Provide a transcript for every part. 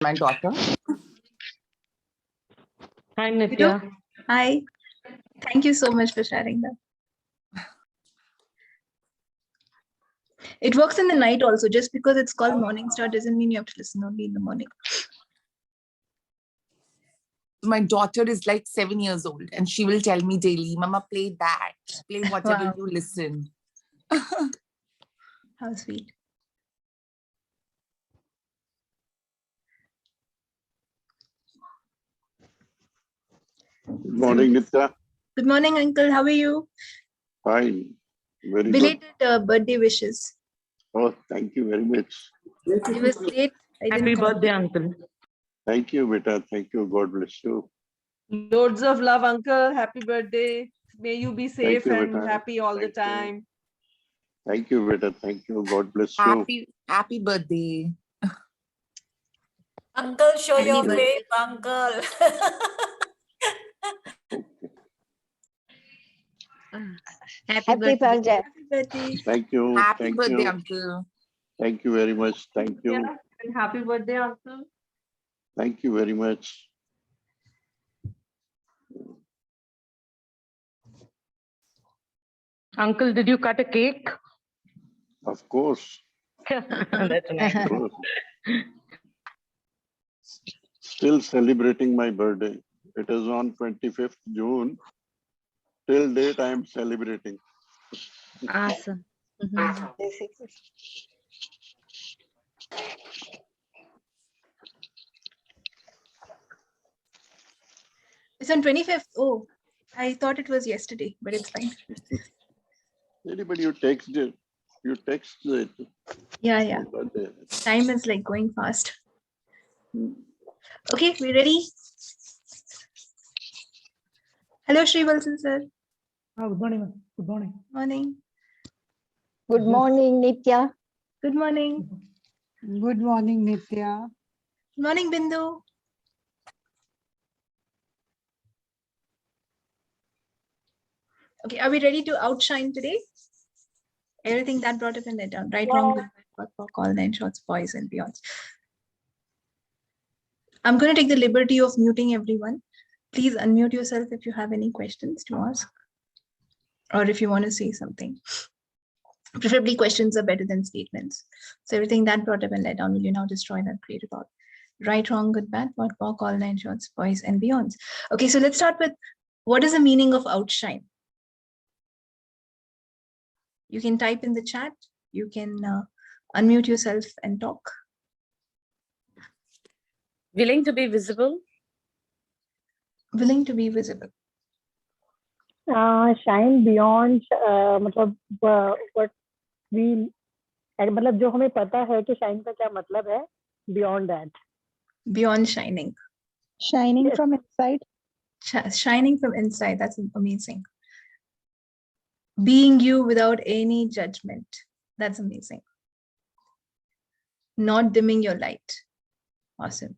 My daughter. Hi, Nithya. Hi. Thank you so much for sharing that. It works in the night also. Just because it's called Morning Star doesn't mean you have to listen only in the morning. My daughter is like 7 years old and she will tell me daily, Mama, play that. Play whatever Wow. you listen. How sweet. Good morning, Nithya. Good morning, Uncle. How are you? Fine. Very Belated good. birthday wishes. Oh, thank you very much. It was late. Happy birthday, Uncle. Thank you, beta. Thank you. God bless you. Loads of love, Uncle. Happy birthday. May you be safe you, and beta. happy all the Thank you. time. Thank you, beta. Thank you. God bless you. Happy birthday. Uncle, show Happy your birthday. face, Uncle. Happy birthday. Happy birthday. Thank you. Happy Thank birthday, you. Uncle. Thank you very much. Thank you. Yeah, and happy birthday, Uncle. Thank you very much. Uncle, did you cut a cake? Of course. That's nice. Of course. Still celebrating my birthday. It is on 25th June. Till date, I am celebrating. Awesome. It's on 25th. Oh, I thought it was yesterday, but it's fine. Anybody who texts it, you text it. Yeah, yeah. Birthday. Time is like going fast. Okay, we ready? Hello, Shri Wilson sir. Good morning, ma'am. Good morning. Morning. Good morning, Nithya. Good morning. Good morning, Nithya. Good morning, Bindu. Okay, are we ready to outshine today? Everything that brought up and let down. Right, wrong, good, bad, what, for, call, nine shots, boys and beyonds. I'm going to take the liberty of muting everyone. Please unmute yourself if you have any questions to ask. Or if you want to say something. Preferably questions are better than statements. So everything that brought up and let down, will you now destroy that create about? Right, wrong, good, bad, what, for, call, nine shots, boys and beyonds. Okay, so let's start with what is the meaning of outshine? You can type in the chat. You can unmute yourself and talk. Willing to be visible? Willing to be visible. Shine beyond मतलब what we मतलब जो हमें पता है कि shine का क्या मतलब है beyond that. Beyond shining. Shining from inside. Shining from inside. That's amazing. Being you without any judgment. That's amazing. Not dimming your light. Awesome.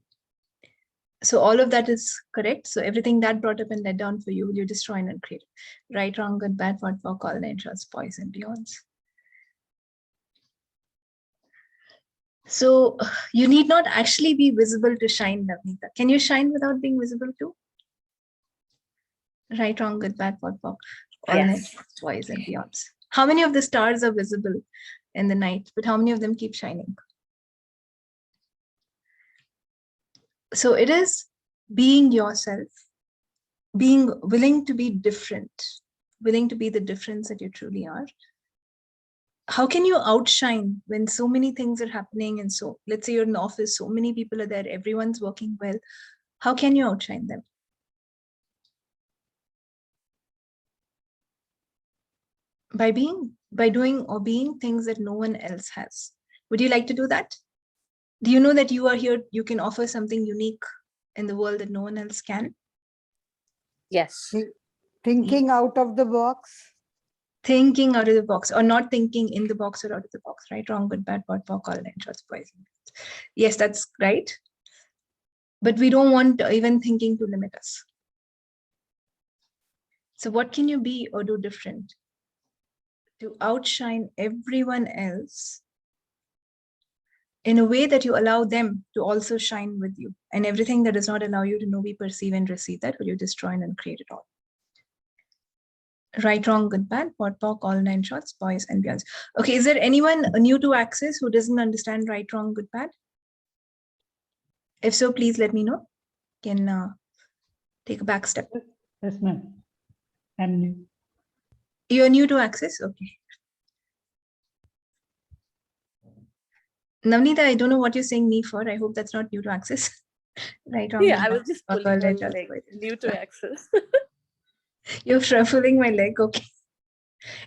So all of that is correct. So everything that brought up and led down for you, you destroy and uncreate. Right, wrong, good, bad, what, for, call, nine shots, boys and beyonds. So you need not actually be visible to shine, Navneeta. Can you shine without being visible too? Right, wrong, good, bad, what, for, all nine shots, boys and beyonds. How many of the stars are visible in the night, but how many of them keep shining? So it is being yourself, being willing to be different, willing to be the difference that you truly are. How can you outshine when so many things are happening? And so let's say you're in the office, so many people are there, everyone's working well. How can you outshine them? By doing or being things that no one else has. Would you like to do that? Do you know that you are here, you can offer something unique in the world that no one else can? Yes. Thinking out of the box. Thinking out of the box, or not thinking in the box or out of the box, right, wrong, good, bad, what, for, call, nine shots, boys. Yes, that's right. But we don't want even thinking to limit us. So what can you be or do different to outshine everyone else in a way that you allow them to also shine with you. And everything that does not allow you to know, be, perceive, and receive that, will you destroy and uncreate it all. Right, wrong, good, bad, pot, pock, all 9 shots, boys and beyonds. Okay, is there anyone new to Access who doesn't understand right, wrong, good, bad? If so, please let me know. Can take a back step. Yes, ma'am. I'm new. You're new to Access? Okay. Navneeta, I don't know what you're saying me for. I hope that's not new to Access. Right, wrong, Yeah, good, I was bad, just pot, pulling all on 9 shots, like boys. new to Access. You're pulling my leg. Okay.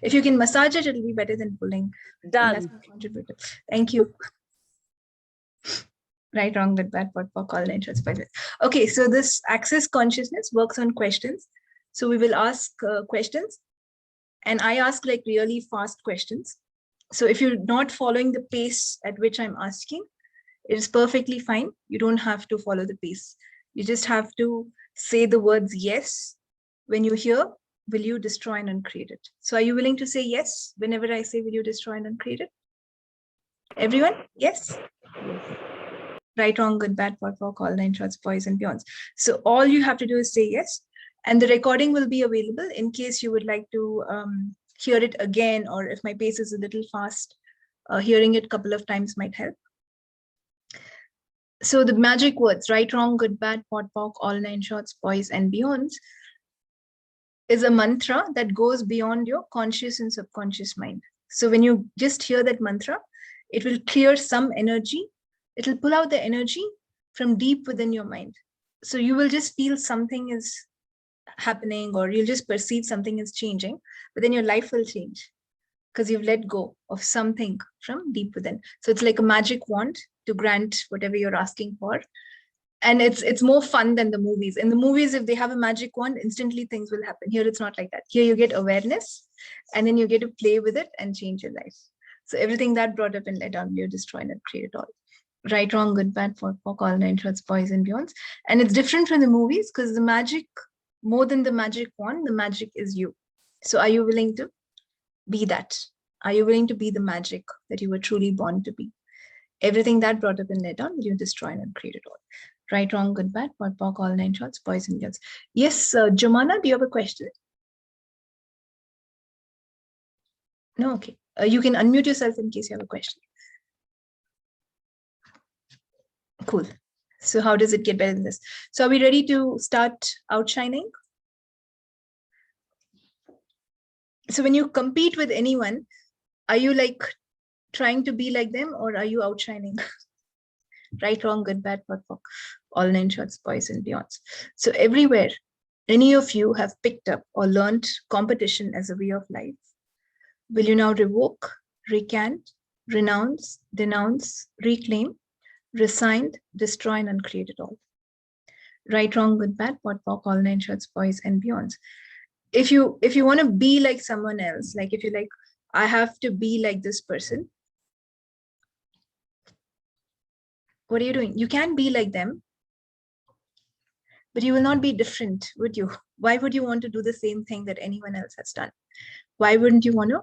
If you can massage it, it'll be better than pulling. That's Done. my contributor. Thank you. Right, wrong, good, bad, pot, pock, all 9 shots, boys. Okay, so this Access consciousness works on questions. So we will ask questions, and I ask like really fast questions. So if you're not following the pace at which I'm asking, it is perfectly fine. You don't have to follow the pace. You just have to say the words yes. When you hear, will you destroy and uncreate it? So are you willing to say yes whenever I say, will you destroy and uncreate it? Everyone? Yes? Right, wrong, good, bad, pot, pock, all 9 shots, boys and beyonds. So all you have to do is say yes. And the recording will be available in case you would like to hear it again, or if my pace is a little fast, hearing it a couple of times might help. So the magic words, right, wrong, good, bad, pot, pock, all 9 shots, boys and beyonds, is a mantra that goes beyond your conscious and subconscious mind. So when you just hear that mantra, it will clear some energy. It will pull out the energy from deep within your mind. So you will just feel something is happening, or you'll just perceive something is changing, but then your life will change because you've let go of something from deep within. So it's like a magic wand to grant whatever you're asking for. And it's more fun than the movies. In the movies, if they have a magic wand, instantly things will happen. Here, it's not like that. Here you get awareness, and then you get to play with it and change your life. So everything that brought up and let down, you destroy and create it all. Right, wrong, good, bad, pot, pock, all 9 shots, boys and beyonds. And it's different from the movies because the magic, more than the magic wand, the magic is you. So are you willing to be that? Are you willing to be the magic that you were truly born to be? Everything that brought up and let down, you destroy and create it all. Right, wrong, good, bad, pot, pock, all 9 shots, boys and girls. Yes, Jomana, do you have a question? No, okay. You can unmute yourself in case you have a question. Cool. So how does it get better than this? So are we ready to start outshining? So when you compete with anyone, are you like trying to be like them, or are you outshining? Right, wrong, good, bad, pot, pock, all 9 shots, boys and beyonds. So everywhere, any of you have picked up or learned competition as a way of life, will you now revoke, recant, renounce, denounce, reclaim, resigned, destroy, and uncreate it all? Right, wrong, good, bad, pot, pock, all 9 shots, boys and beyonds. If you want to be like someone else, like if you're like, I have to be like this person, what are you doing? You can be like them, but you will not be different, would you? Why would you want to do the same thing that anyone else has done? Why wouldn't you want to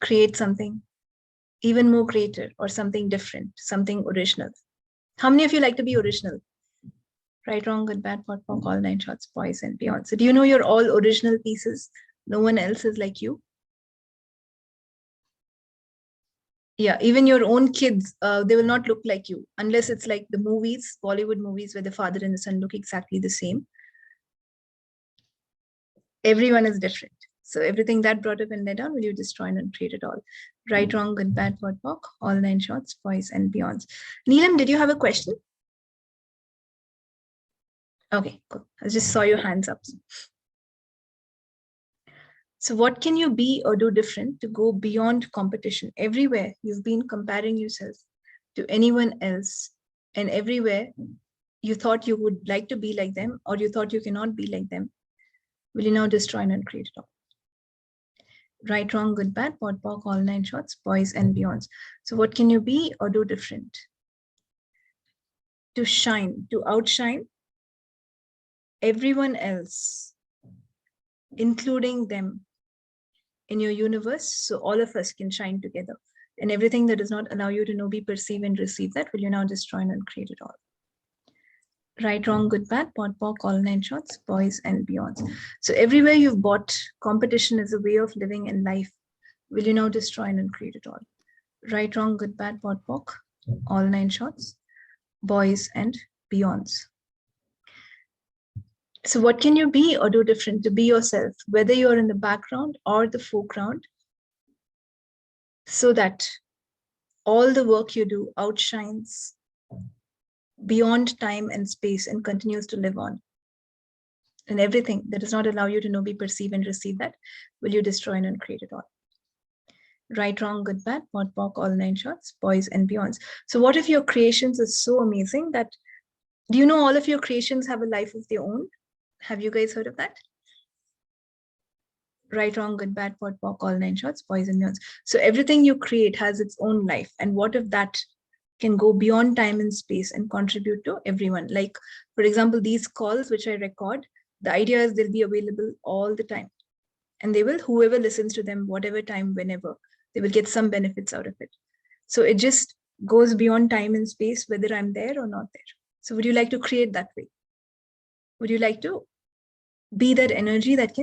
create something even more greater, or something different, something original? How many of you like to be original? Right, wrong, good, bad, pot, pock, all 9 shots, boys and beyond. So do you know you're all original pieces? No one else is like you. Yeah, even your own kids, they will not look like you, unless it's like the movies, Bollywood movies, where the father and the son look exactly the same. Everyone is different. So everything that brought up and let down, will you destroy and uncreate it all? Right, wrong, good, bad, pot, pock, all 9 shots, boys and beyonds. Neelam, did you have a question? Okay, cool. I just saw your hands up. So what can you be or do different to go beyond competition? Everywhere you've been comparing yourself to anyone else, and everywhere you thought you would like to be like them, or you thought you cannot be like them, will you now destroy and uncreate it all? Right, wrong, good, bad, pot, pock, all 9 shots, boys and beyonds. So what can you be or do different to shine, to outshine everyone else, including them in your universe, so all of us can shine together? And everything that does not allow you to know, be, perceive, and receive that, will you now destroy and uncreate it all? Right, wrong, good, bad, pot, pock, all 9 shots, boys and beyonds. So everywhere you've bought competition as a way of living in life, will you now destroy and uncreate it all? Right, wrong, good, bad, pot, pock, all 9 shots, boys and beyonds. So what can you be or do different to be yourself, whether you're in the background or the foreground, so that all the work you do outshines beyond time and space and continues to live on? And everything that does not allow you to know, be, perceive, and receive that, will you destroy and uncreate it all? Right, wrong, good, bad, pot, pock, all 9 shots, boys and beyonds. So what if your creations are so amazing that, do you know all of your creations have a life of their own? Have you guys heard of that? Right, wrong, good, bad, pot, pock, all 9 shots, boys and beyonds. So everything you create has its own life. And what if that can go beyond time and space and contribute to everyone? Like, for example, these calls which I record, the idea is they'll be available all the time. And they will, whoever listens to them, whatever time, whenever, they will get some benefits out of it. So it just goes beyond time and space, whether I'm there or not there. So would you like to create that way? Would you like to be that energy that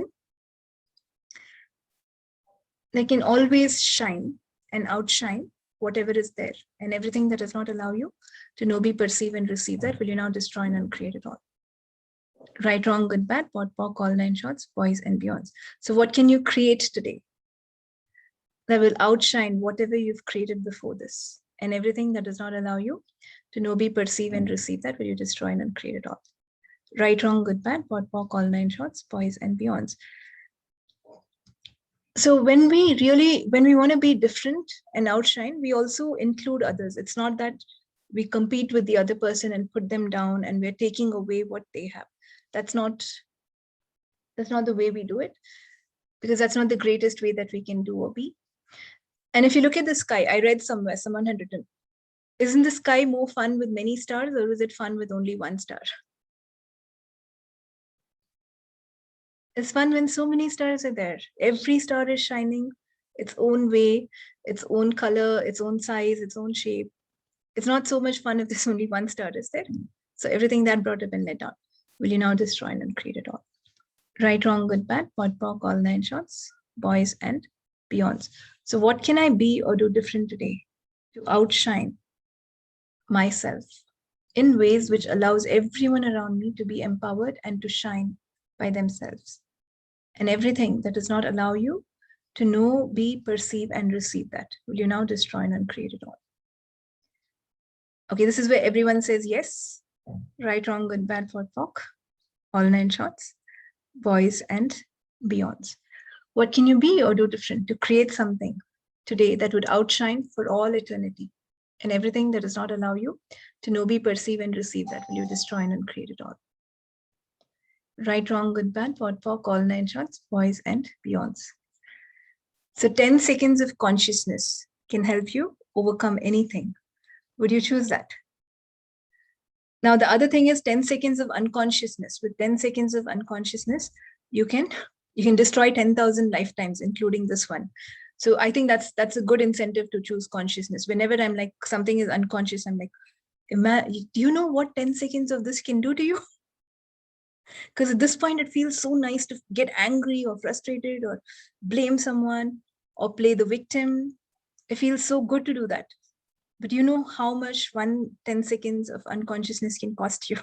can always shine and outshine whatever is there, and everything that does not allow you to know, be, perceive, and receive that, will you now destroy and uncreate it all? Right, wrong, good, bad, pot, pock, all 9 shots, boys and beyonds. So what can you create today that will outshine whatever you've created before this, and everything that does not allow you to know, be, perceive, and receive that, will you destroy and uncreate it all? Right, wrong, good, bad, pot, pock, all 9 shots, boys and beyonds. So when we want to be different and outshine, we also include others. It's not that we compete with the other person and put them down and we're taking away what they have. That's not the way we do it, because that's not the greatest way that we can do or be. And if you look at the sky, I read somewhere, someone had written, isn't the sky more fun with many stars, or is it fun with only one star? It's fun when so many stars are there. Every star is shining its own way, its own color, its own size, its own shape. It's not so much fun if there's only one star, is there? So everything that brought up and let down, will you now destroy and uncreate it all? Right, wrong, good, bad, pot, pock, all 9 shots, boys and beyonds. So what can I be or do different today to outshine myself in ways which allows everyone around me to be empowered and to shine by themselves? And everything that does not allow you to know, be, perceive, and receive that, will you now destroy and uncreate it all? Okay, this is where everyone says yes. Right, wrong, good, bad, pot, pock, all 9 shots, boys and beyonds. What can you be or do different to create something today that would outshine for all eternity? And everything that does not allow you to know, be, perceive, and receive that, will you destroy and uncreate it all? Right, wrong, good, bad, pot, pock, all 9 shots, boys and beyonds. So 10 seconds of consciousness can help you overcome anything. Would you choose that? Now, the other thing is 10 seconds of unconsciousness. With 10 seconds of unconsciousness, you can destroy 10,000 lifetimes, including this one. So I think that's a good incentive to choose consciousness. Whenever I'm like, something is unconscious, I'm like, do you know what 10 seconds of this can do to you? Because at this point, it feels so nice to get angry or frustrated or blame someone or play the victim. It feels so good to do that. But you know how much 10 seconds of unconsciousness can cost you?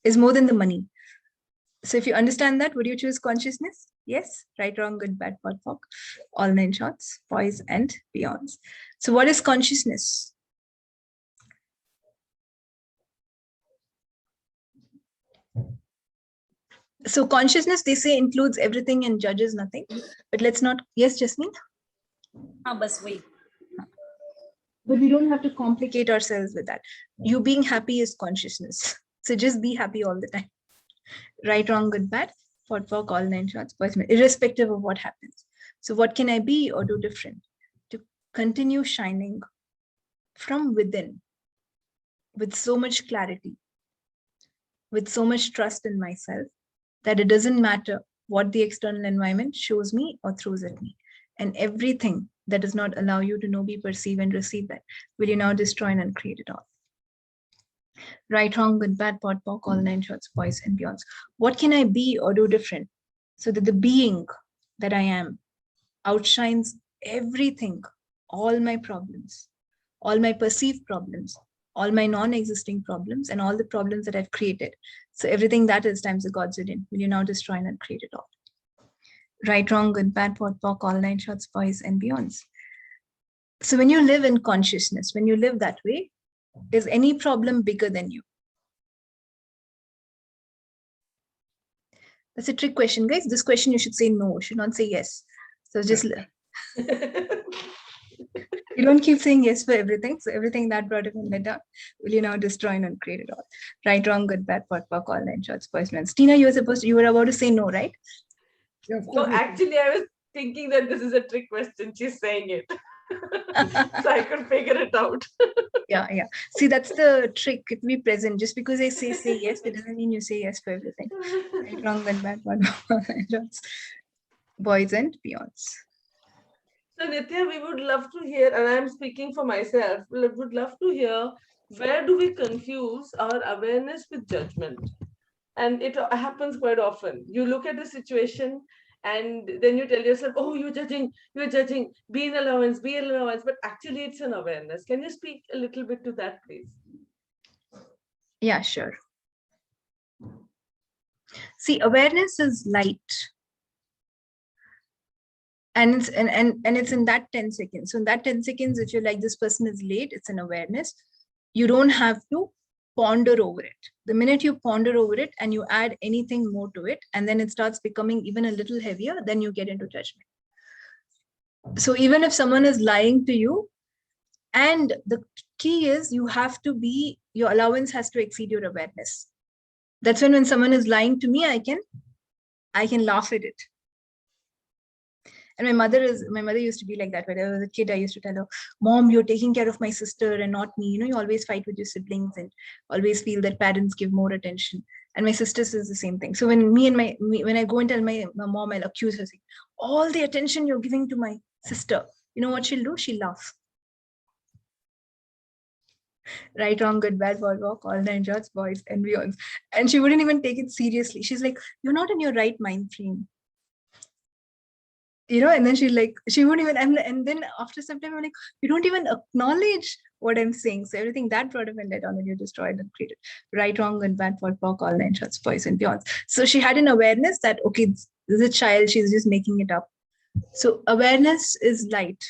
Is more than the money. So if you understand that, would you choose consciousness? Yes, right, wrong, good, bad, pot, pock, all 9 shots, boys and beyonds. So what is consciousness? So consciousness, they say, includes everything and judges nothing. But let's not, yes, Jasmine? But we don't have to complicate ourselves with that. You being happy is consciousness. So just be happy all the time. Right, wrong, good, bad, pot, pock, all 9 shots, boys, irrespective of what happens. So what can I be or do different to continue shining from within with so much clarity, with so much trust in myself, that it doesn't matter what the external environment shows me or throws at me. And everything that does not allow you to know, be, perceive, and receive that, will you now destroy and uncreate it all? Right, wrong, good, bad, pot, pock, all 9 shorts, boys and beyonds. What can I be or do different so that the being that I am outshines everything, all my problems, all my perceived problems, all my non-existing problems, and all the problems that I've created. So everything that is times the God's within, will you now destroy and uncreate it all? Right, wrong, good, bad, pot, pock, all 9 shorts, boys and beyonds. So when you live in consciousness, when you live that way, is any problem bigger than you? That's a trick question, guys. This question you should say no, you should not say yes. So just you don't keep saying yes for everything. So everything that brought it in later, will you now destroy and uncreate it all? Right, wrong, good, bad, pot, pock, all 9 shorts, boys, men. Tina, you were about to say no, right? Yeah, of So course. actually, I was thinking that this is a trick question. She's saying it. So I could figure it out. Yeah. See, that's the trick. It be present. Just because I say yes, it doesn't mean you say yes for everything. Right, wrong, good, bad, pot, pock, all 9 shorts, boys and beyonds. So Nithya, we would love to hear, and I'm speaking for myself, we would love to hear, where do we confuse our awareness with judgment? And it happens quite often. You look at the situation and then you tell yourself, oh, you're judging, be in allowance, but actually it's an awareness. Can you speak a little bit to that, please? Yeah, sure. See, awareness is light. And it's it's in that 10 seconds. So in that 10 seconds, if you're like, this person is late, it's an awareness. You don't have to ponder over it. The minute you ponder over it and you add anything more to it, and then it starts becoming even a little heavier, then you get into judgment. So even if someone is lying to you, and the key is you have to be, your allowance has to exceed your awareness. That's when someone is lying to me, I can laugh at it. And my mother used to be like that. When I was a kid, I used to tell her, Mom, you're taking care of my sister and not me. You know, you always fight with your siblings and always feel that parents give more attention. And my sister says the same thing. So when when I go and tell my mom, I'll accuse her, saying, all the attention you're giving to my sister, you know what she'll do? She'll laugh. Right, wrong, good, bad, ball, walk, all 9 shorts, boys and beyonds. And she wouldn't even take it seriously. She's like, you're not in your right mind frame. You know, and then she won't even, and then after some time, I'm like, you don't even acknowledge what I'm saying. So everything that brought up and let on, and you destroyed and created. Right, wrong, and bad, for pork, all 9 shorts, boys and beyonds. So she had an awareness that, okay, this is a child, she's just making it up. So awareness is light.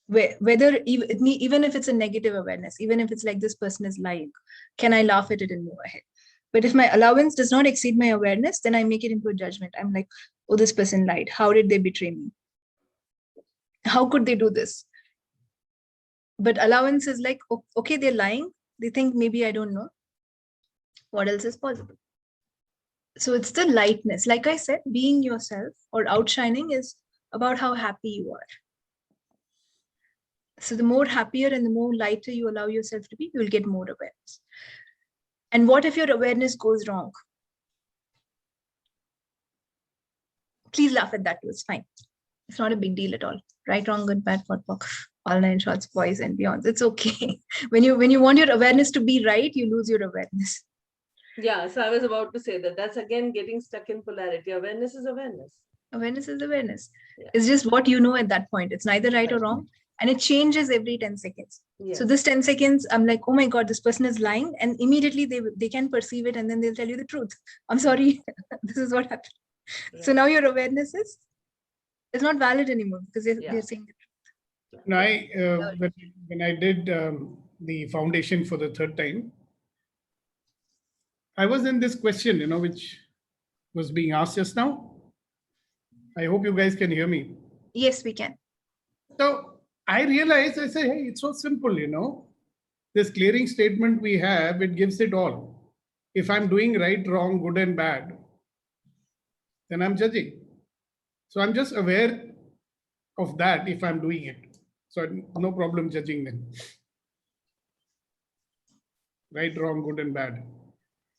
Whether even if it's a negative awareness, even if it's like, this person is lying, can I laugh at it and move ahead? But if my allowance does not exceed my awareness, then I make it into a judgment. I'm like, oh, this person lied. How did they betray me? How could they do this? But allowance is like, okay, they're lying. They think maybe I don't know. What else is possible? So it's the lightness. Like I said, being yourself or outshining is about how happy you are. So the more happier and the more lighter you allow yourself to be, you will get more awareness. And what if your awareness goes wrong? Please laugh at that too. It's fine. It's not a big deal at all. Right, wrong, good, bad, pot, pock, all 9 shorts, boys and beyond. It's okay. When you want your awareness to be right, you lose your awareness. Yeah, so I was about to say that. That's again getting stuck in polarity. Awareness is awareness. Awareness is awareness. Yeah. It's just what you know at that point. It's neither right or wrong. And it changes every 10 seconds. Yeah. So this 10 seconds, I'm like, oh my God, this person is lying. And immediately they can perceive it and then they'll tell you the truth. I'm sorry, this is what happened. Right. So now your awareness is not valid anymore because they're saying the truth. No, when I did the foundation for the 3rd time, I was in this question, which was being asked just now. I hope you guys can hear me. Yes, we can. So I realized, I said, hey, it's so simple, This clearing statement we have, it gives it all. If I'm doing right, wrong, good and bad, then I'm judging. So I'm just aware of that if I'm doing it. So no problem judging them. Right, wrong, good and bad.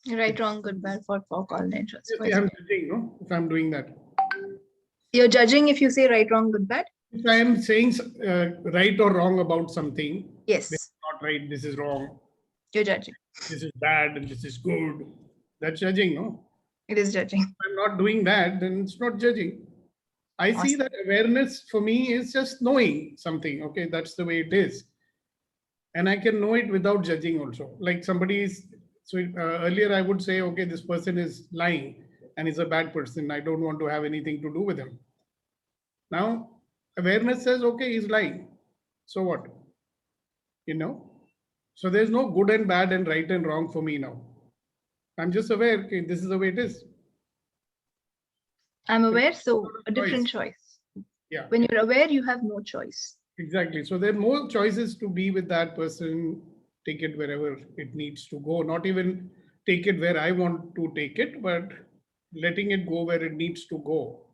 Right, wrong, good, bad, for pork, all 9 shorts. I'm judging, if I'm doing that. You're judging if you say right, wrong, good, bad? If I am saying right or wrong about something, Yes, this is not right, this is wrong, you're judging. this is bad, and this is good. That's judging, no? It is judging. If I'm not doing that, then it's not judging. I see Awesome. that awareness for me is just knowing something. Okay, that's the way it is. And I can know it without judging also. Like somebody is, so earlier I would say, okay, this person is lying and is a bad person. I don't want to have anything to do with him. Now, awareness says, okay, he's lying. So what? You know? So there's no good and bad and right and wrong for me now. I'm just aware, okay, this is the way it is. I'm aware, so a different choice. Yeah. When you're aware, you have no choice. Exactly. So there are more choices to be with that person, take it wherever it needs to go, not even take it where I want to take it, but letting it go where it needs to go.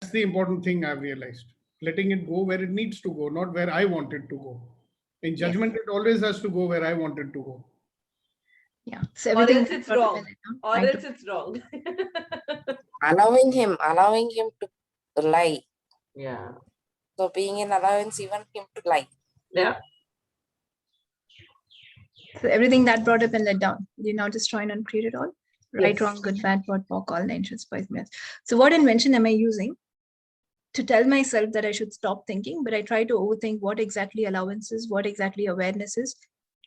That's the important thing I've realized. Letting it go where it needs to go, not where I want it to go. In judgment, it always has to go where I want it to go. Yeah. So Or everything else it's wrong. Or else it's wrong. Allowing him to lie. Yeah. So being in allowance, even him to lie. Yeah. So everything that brought up and let down, you now just try and uncreate it all. Right, Yes. wrong, good, bad, what, walk, all nine should spice me. So what invention am I using to tell myself that I should stop thinking, but I try to overthink what exactly allowance is, what exactly awareness is,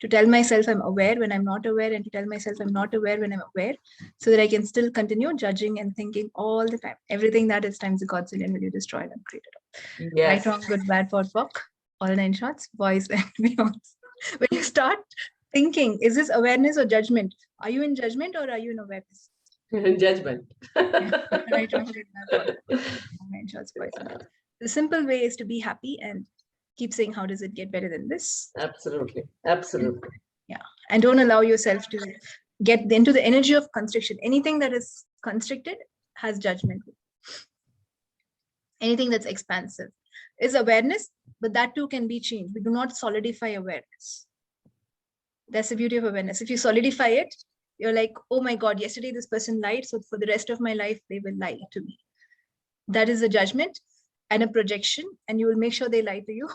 to tell myself I'm aware when I'm not aware, and to tell myself I'm not aware when I'm aware, so that I can still continue judging and thinking all the time. Everything that is times a godzillion will you destroy and create it all. Yes. Right, wrong, good, bad, what, walk, all nine shots, boys and beyond. When you start thinking, is this awareness or judgment? Are you in judgment or are you in awareness? Judgment. Right, wrong, good, bad, what, nine shots, boys and beyond. The simple way is to be happy and keep saying, how does it get better than this? Absolutely. Absolutely. Yeah. And don't allow yourself to get into the energy of constriction. Anything that is constricted has judgment. Anything that's expansive is awareness, but that too can be changed. We do not solidify awareness. That's the beauty of awareness. If you solidify it, you're like, oh my God, yesterday this person lied, so for the rest of my life, they will lie to me. That is a judgment and a projection, and you will make sure they lie to you.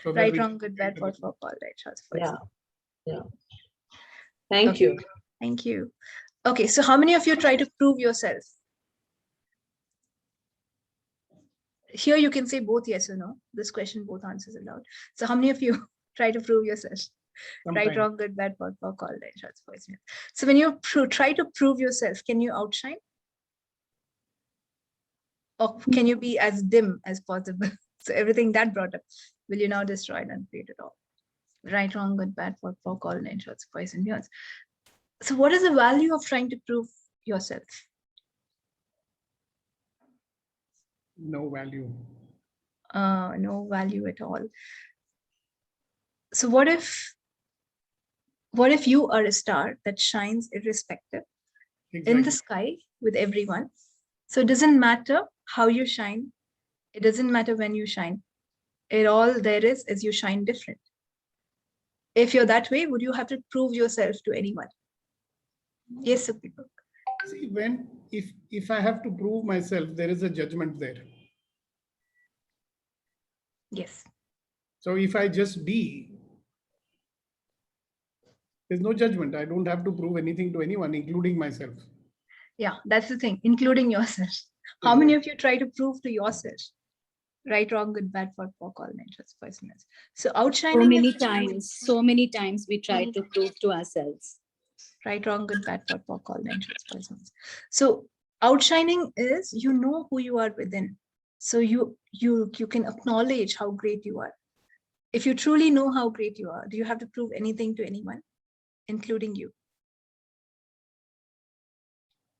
So that Right, we- wrong, good, bad, for all, right, shots, Yeah. Yeah. Thank you. Thank you. Okay, so how many of you try to prove yourself? Here you can say both yes or no. This question, both answers allowed. So how many of you try to prove yourself? Right, Sometime. wrong, good, bad, for all, right, shots, voice. So when you try to prove yourself, can you outshine? Or can you be as dim as possible? So everything that brought up, will you now destroy it and create it all? Right, wrong, good, bad, for all, nine shots, voice and beyond. So what is the value of trying to prove yourself? No value. No value at all. So what if you are a star that shines irrespective in the sky with everyone? So it doesn't matter how you shine. It doesn't matter when you shine. It all there is you shine different. If you're that way, would you have to prove yourself to anyone? Yes, people. See, if I have to prove myself, there is a judgment there. Yes. So if I just be, there's no judgment. I don't have to prove anything to anyone, including myself. Yeah, that's the thing, including yourself. How many of you try to prove to yourself? Right, wrong, good, bad, for all natures, personals. So outshining. So many times we try to prove to ourselves. Right, wrong, good, bad, for all natures, personals. So outshining is you know who you are within. So you can acknowledge how great you are. If you truly know how great you are, do you have to prove anything to anyone, including you?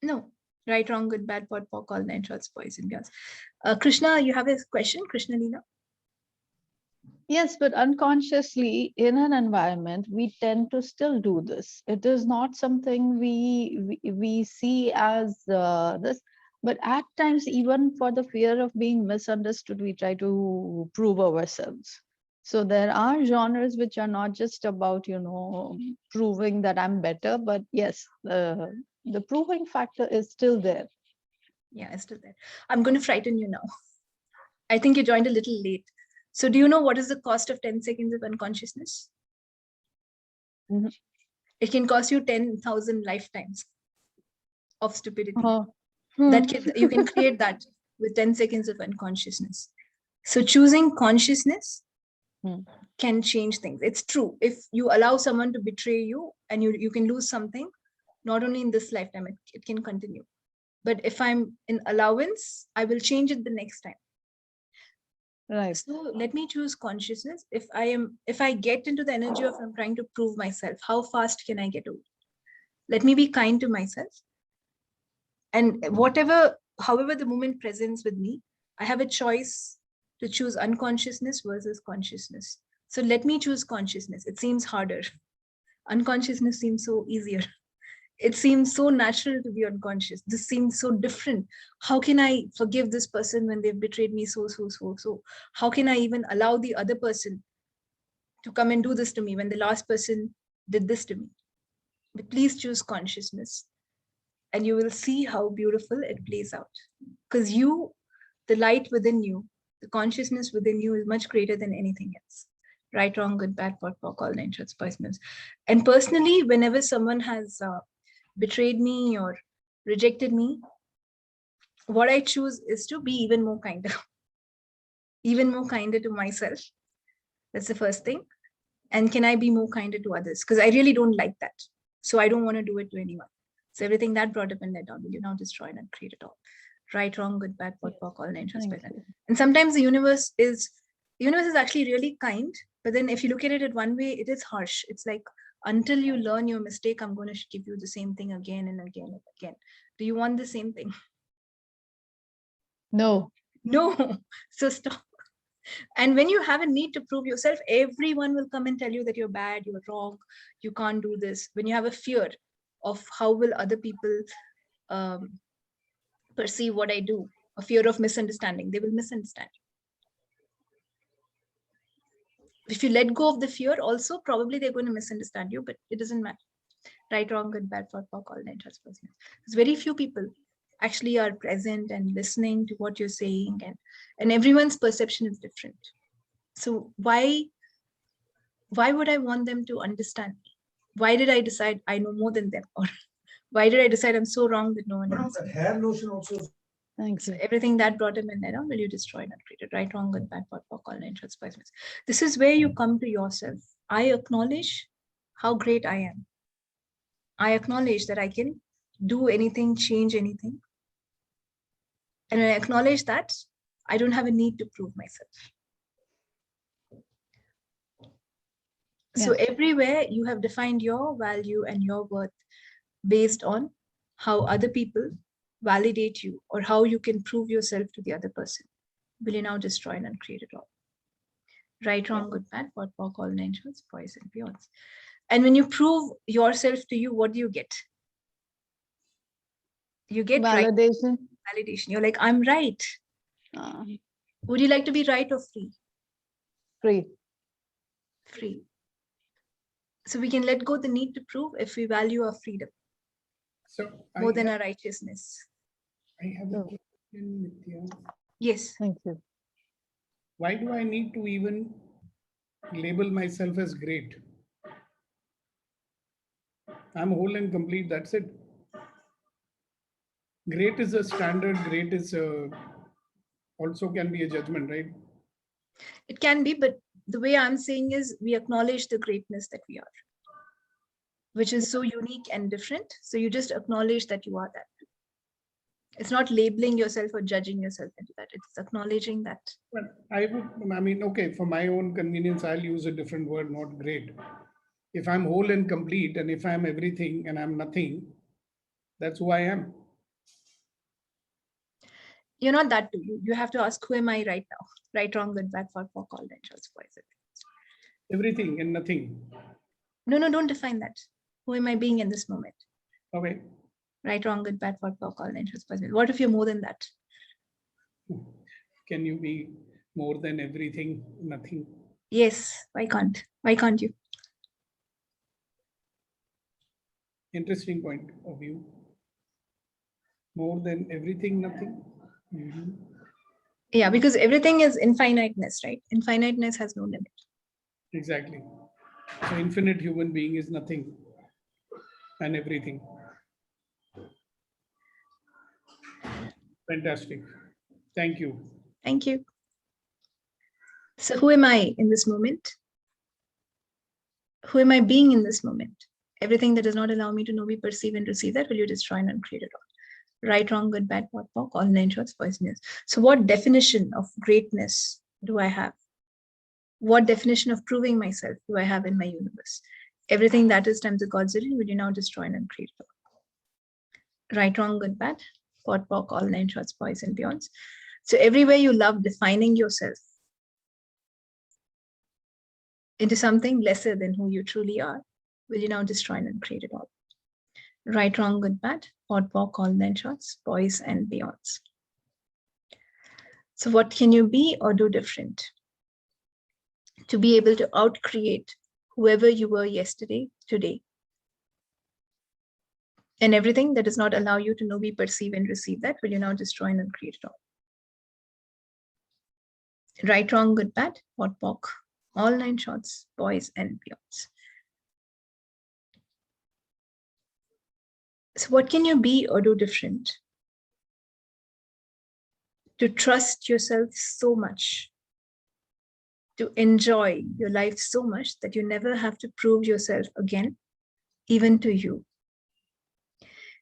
No. Right, wrong, good, bad, for all natures, boys and girls. Krishna, you have a question, Krishna Leela? Yes, but unconsciously in an environment, we tend to still do this. It is not something we see as this, but at times, even for the fear of being misunderstood, we try to prove ourselves. So there are genres which are not just about, proving that I'm better, but yes, the proving factor is still there. Yeah, it's still there. I'm going to frighten you now. I think you joined a little late. So do you know what is the cost of 10 seconds of unconsciousness? Mhm. It can cost you 10,000 lifetimes of stupidity. Oh. You can create that with 10 seconds of unconsciousness. So choosing consciousness can change things. It's true. If you allow someone to betray you and you can lose something, not only in this lifetime, it can continue. But if I'm in allowance, I will change it the next time. Right. So let me choose consciousness. If I get into the energy of I'm trying to prove myself, how fast can I get over? Let me be kind to myself. And however the moment presents with me, I have a choice to choose unconsciousness versus consciousness. So let me choose consciousness. It seems harder. Unconsciousness seems so easier. It seems so natural to be unconscious. This seems so different. How can I forgive this person when they've betrayed me so? How can I even allow the other person to come and do this to me when the last person did this to me? But please choose consciousness and you will see how beautiful it plays out. Because the light within you, the consciousness within you is much greater than anything else. Right, wrong, good, bad, pot, pock, all nine shorts, poisonous. And personally, whenever someone has betrayed me or rejected me, what I choose is to be even more kinder to myself. That's the first thing. And can I be more kinder to others? Because I really don't like that. So I don't want to do it to anyone. So everything that brought up and let down, will you now destroy and create it all? Right, wrong, good, bad, pot, pock, all nine shorts, poisonous. And sometimes the universe is actually really kind. But then if you look at it one way, it is harsh. It's like, until you learn your mistake, I'm going to give you the same thing again and again and again. Do you want the same thing? No. So stop. And when you have a need to prove yourself, everyone will come and tell you that you're bad, you're wrong, you can't do this. When you have a fear of how will other people perceive what I do, a fear of misunderstanding, they will misunderstand. If you let go of the fear also, probably they're going to misunderstand you, but it doesn't matter. Right, wrong, good, bad, pot, pock, all nine shorts, poisonous. Because very few people actually are present and listening to what you're saying, and everyone's perception is different. So why would I want them to understand me? Why did I decide I know more than them? Or why did I decide I'm so wrong that no one else? Hair lotion also. Thanks. So everything that brought him in there, will you destroy and create it? Right, wrong, good, bad, pot, pock, all nine shorts, poisonous. This is where you come to yourself. I acknowledge how great I am. I acknowledge that I can do anything, change anything. And I acknowledge that I don't have a need to prove myself. So everywhere you have defined your value and your worth based on how other people validate you or how you can prove yourself to the other person. Will you now destroy and uncreate it all? Right, wrong, good, bad, pot, pock, all nine shorts, poison, beyonds. And when you prove yourself to you, what do you get? You get validation. Right. Validation. You're like, I'm right. Would you like to be right or free? Free. Free. So we can let go the need to prove if we value our freedom more than our righteousness. I have a question, Nithya. Yes. Thank you. Why do I need to even label myself as great? I'm whole and complete, that's it. Great is a standard, great is also can be a judgment, right? It can be, but the way I'm saying is we acknowledge the greatness that we are, which is so unique and different. So you just acknowledge that you are that. It's not labeling yourself or judging yourself into that. It's acknowledging that. Well, okay, for my own convenience, I'll use a different word, not great. If I'm whole and complete, and if I'm everything and I'm nothing, that's who I am. You're not that too. You have to ask, who am I right now? Right, wrong, good, bad, for all nine shorts, poison. Everything and nothing. No, don't define that. Who am I being in this moment? Okay. Right, wrong, good, bad, for all nine shorts, poison. What if you're more than that? Can you be more than everything, nothing? Yes. Why can't? Why can't you? Interesting point of view. More than everything, nothing. Yeah, because everything is infiniteness, right? Infiniteness has no limit. Exactly. So infinite human being is nothing and everything. Fantastic. Thank you. Thank you. So who am I in this moment? Who am I being in this moment? Everything that does not allow me to know, be, perceive, and receive that, will you destroy and uncreate it all? Right, wrong, good, bad, pot, pock, all 9 shorts, poisonous. So what definition of greatness do I have? What definition of proving myself do I have in my universe? Everything that is times the Godzilla, will you now destroy and uncreate it all? Right, wrong, good, bad, pot, pock, all 9 shorts, boys and beyonds. So everywhere you love defining yourself into something lesser than who you truly are, will you now destroy and uncreate it all? Right, wrong, good, bad, pot, pock, all 9 shorts, boys and beyonds. So what can you be or do different to be able to outcreate whoever you were yesterday, today? And everything that does not allow you to know, be, perceive, and receive that, will you now destroy and uncreate it all? Right, wrong, good, bad, pot, pock, all 9 shorts, boys and beyonds. So what can you be or do different to trust yourself so much, to enjoy your life so much that you never have to prove yourself again, even to you?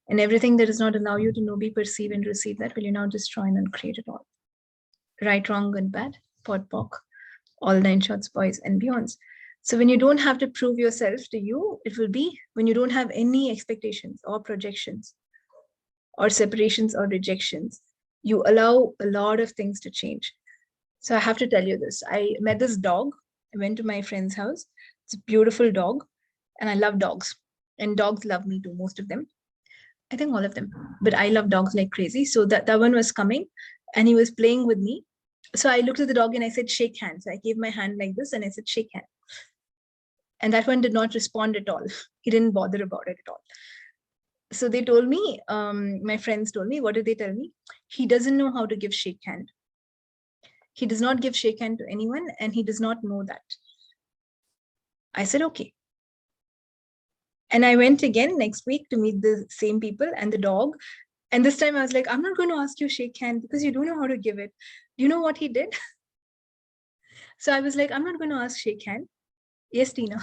And everything that does not allow you to know, be, perceive, and receive that, will you now destroy and uncreate it all? Right, wrong, good, bad, pot, pock, all 9 shorts, boys and beyonds. So when you don't have to prove yourself to you, it will be when you don't have any expectations or projections or separations or rejections, you allow a lot of things to change. So I have to tell you this. I met this dog. I went to my friend's house. It's a beautiful dog. And I love dogs. And dogs love me too, most of them. I think all of them. But I love dogs like crazy. So that one was coming and he was playing with me. So I looked at the dog and I said, shake hands. So I gave my hand like this and I said, shake hand. And that one did not respond at all. He didn't bother about it at all. So they told me, my friends told me, what did they tell me? He doesn't know how to give shake hand. He does not give shake hand to anyone and he does not know that. I said, okay. And I went again next week to meet the same people and the dog. And this time I was like, I'm not going to ask you shake hand because you don't know how to give it. You know what he did? So I was like, I'm not going to ask shake hand. Yes, Tina.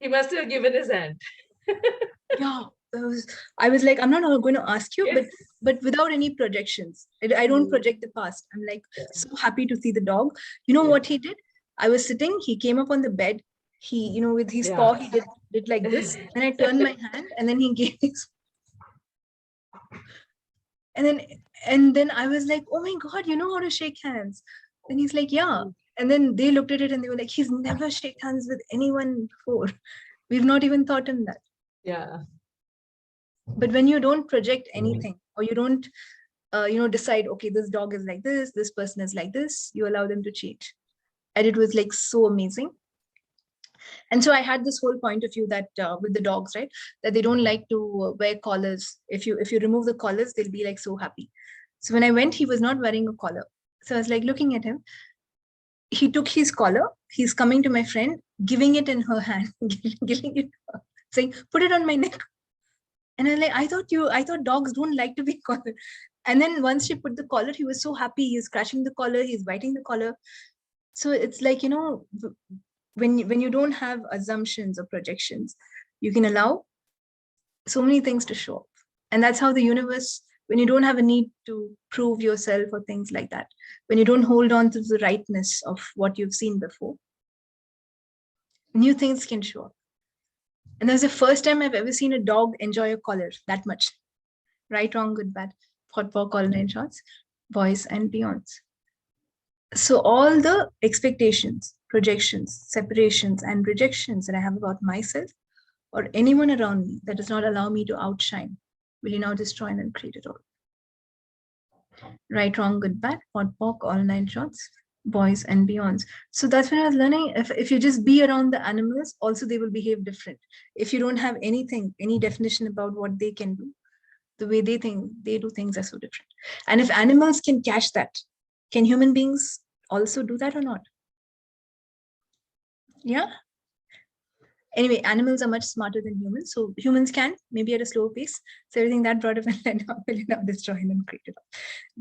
He must have given his hand. Yeah. I was like, I'm not going to ask you, Yes. but without any projections. I don't project the past. I'm like, so happy to see the dog. You know what he did? I was sitting, he came up on the bed. He, with his paw, he did like this. And I turned my hand and then he gave his. And then I was like, oh my God, you know how to shake hands. And he's like, yeah. And then they looked at it and they were like, he's never shake hands with anyone before. We've not even thought him that. Yeah. But when you don't project anything or you don't, decide, okay, this dog is like this person is like this, you allow them to change. And it was like so amazing. And so I had this whole point of view that with the dogs, right, that they don't like to wear collars. If you remove the collars, they'll be like so happy. So when I went, he was not wearing a collar. So I was like looking at him. He took his collar. He's coming to my friend, giving it in her hand, giving it, saying, put it on my neck. And I'm like, I thought dogs don't like to be collared. And then once she put the collar, he was so happy. He's scratching the collar. He's biting the collar. So it's like, when you don't have assumptions or projections, you can allow so many things to show up. And that's how the universe, when you don't have a need to prove yourself or things like that, when you don't hold on to the rightness of what you've seen before, new things can show up. And that's the first time I've ever seen a dog enjoy a collar that much. Right, wrong, good, bad, hot, pock, all 9 shots, boys and beyonds. So all the expectations, projections, separations, and rejections that I have about myself or anyone around me that does not allow me to outshine, will you now destroy and uncreate it all? Right, wrong, good, bad, hot, pock, all 9 shots, boys and beyonds. So that's when I was learning, if you just be around the animals, also they will behave different. If you don't have anything, any definition about what they can do, The way they think, they do things are so different. And if animals can catch that, can human beings also do that or not? Yeah. Anyway, animals are much smarter than humans. So humans can, maybe at a slower pace. So everything that brought up and then will now destroy and create it all.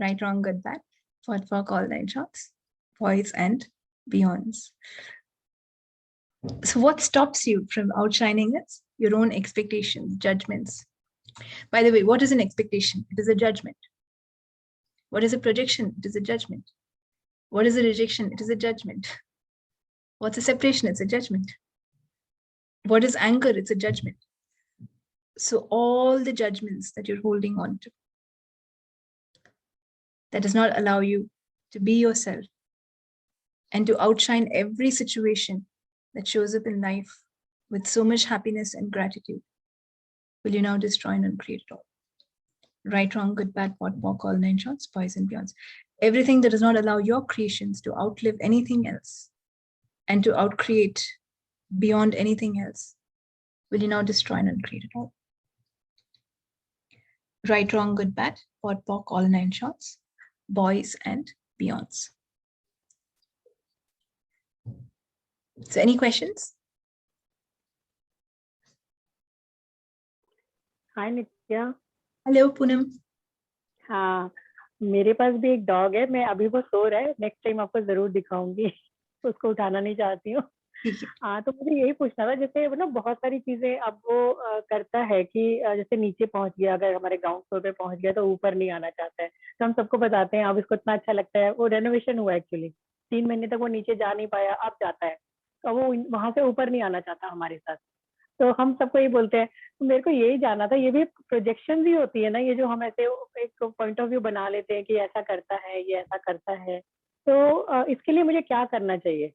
Right, wrong, good, bad. For all 9 shots, voids and beyonds. So what stops you from outshining it? Your own expectations, judgments. By the way, what is an expectation? It is a judgment. What is a projection? It is a judgment. What is a rejection? It is a judgment. What's a separation? It's a judgment. What is anger? It's a judgment. So all the judgments that you're holding on to, that does not allow you to be yourself and to outshine every situation that shows up in life with so much happiness and gratitude, will you now destroy and uncreate it all? Right, wrong, good, bad, pot, pock, all 9 shots, boys and beyonds. Everything that does not allow your creations to outlive anything else and to outcreate beyond anything else, will you now destroy and uncreate it all? Right, wrong, good, bad, pot, pock, all 9 shots, boys and beyonds. So any questions? Hi Nithya. Hello Poonam. हाँ, मेरे पास भी एक dog है. मैं अभी वो सो रहा है. नेक्स्ट टाइम आपको जरूर दिखाऊंगी. उसको उठाना नहीं चाहती हूँ. हाँ, तो मुझे यही पूछना था, जैसे वो ना बहुत सारी चीजें अब वो करता है कि जैसे नीचे पहुंच गया, अगर हमारे ग्राउंड फ्लोर पे पहुंच गया तो ऊपर नहीं आना चाहता है. तो हम सबको बताते हैं, अब इसको इतना अच्छा लगता है. वो रेनोवेशन हुआ एक्चुअली, 3 महीने तक वो नीचे जा नहीं पाया, अब जाता है. तो वो वहां से ऊपर नहीं आना चाहता हमारे साथ. तो हम सबको यही बोलते हैं. तो मेरे को यही जानना था, ये भी प्रोजेक्शन ही होती है ना, ये जो हम ऐसे एक पॉइंट ऑफ व्यू बना लेते हैं कि ऐसा करता है, ये ऐसा करता है. तो इसके लिए मुझे क्या करना चाहिए?